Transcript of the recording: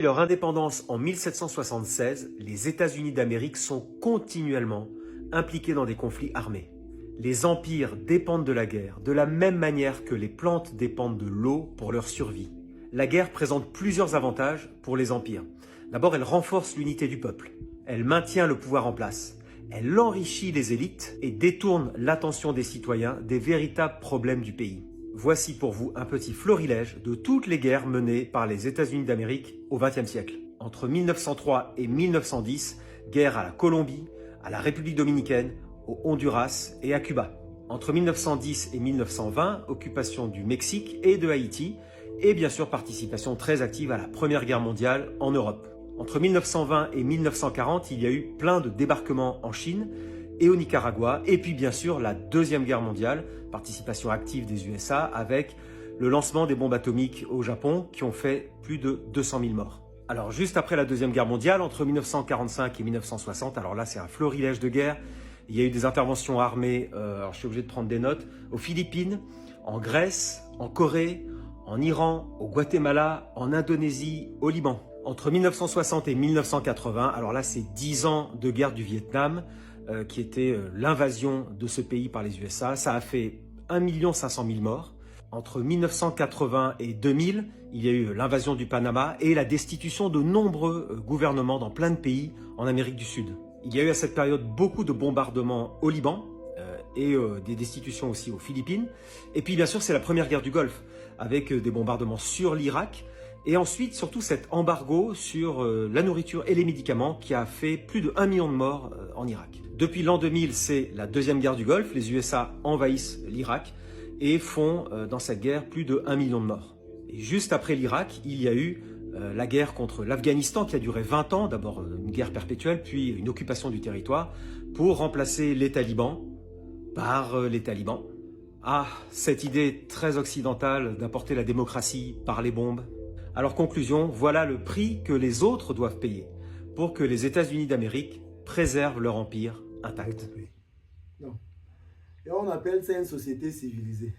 Leur indépendance en 1776, les États-Unis d'Amérique sont continuellement impliqués dans des conflits armés. Les empires dépendent de la guerre, de la même manière que les plantes dépendent de l'eau pour leur survie. La guerre présente plusieurs avantages pour les empires. D'abord, elle renforce l'unité du peuple. Elle maintient le pouvoir en place. Elle enrichit les élites et détourne l'attention des citoyens des véritables problèmes du pays. Voici pour vous un petit florilège de toutes les guerres menées par les États-Unis d'Amérique au XXe siècle. Entre 1903 et 1910, guerre à la Colombie, à la République dominicaine, au Honduras et à Cuba. Entre 1910 et 1920, occupation du Mexique et de Haïti, et bien sûr participation très active à la Première Guerre mondiale en Europe. Entre 1920 et 1940, il y a eu plein de débarquements en Chine et au Nicaragua, et puis bien sûr la Deuxième Guerre mondiale, participation active des USA avec le lancement des bombes atomiques au Japon qui ont fait plus de 200 000 morts. Alors juste après la Deuxième Guerre mondiale, entre 1945 et 1960, alors là c'est un florilège de guerre, il y a eu des interventions armées, alors je suis obligé de prendre des notes, aux Philippines, en Grèce, en Corée, en Iran, au Guatemala, en Indonésie, au Liban. Entre 1960 et 1980, alors là c'est 10 ans de guerre du Vietnam, qui était l'invasion de ce pays par les USA. Ça a fait 1 500 000 morts. Entre 1980 et 2000, il y a eu l'invasion du Panama et la destitution de nombreux gouvernements dans plein de pays en Amérique du Sud. Il y a eu à cette période beaucoup de bombardements au Liban et des destitutions aussi aux Philippines. Et puis bien sûr, c'est la première guerre du Golfe avec des bombardements sur l'Irak. Et ensuite, surtout cet embargo sur la nourriture et les médicaments qui a fait plus de 1 million de morts en Irak. Depuis l'an 2000, c'est la deuxième guerre du Golfe. Les USA envahissent l'Irak et font dans cette guerre plus de 1 million de morts. Et juste après l'Irak, il y a eu la guerre contre l'Afghanistan qui a duré 20 ans. D'abord une guerre perpétuelle, puis une occupation du territoire pour remplacer les talibans par les talibans. Ah, cette idée très occidentale d'apporter la démocratie par les bombes. Alors conclusion, voilà le prix que les autres doivent payer pour que les États-Unis d'Amérique préservent leur empire intact. Non. Et on appelle ça une société civilisée.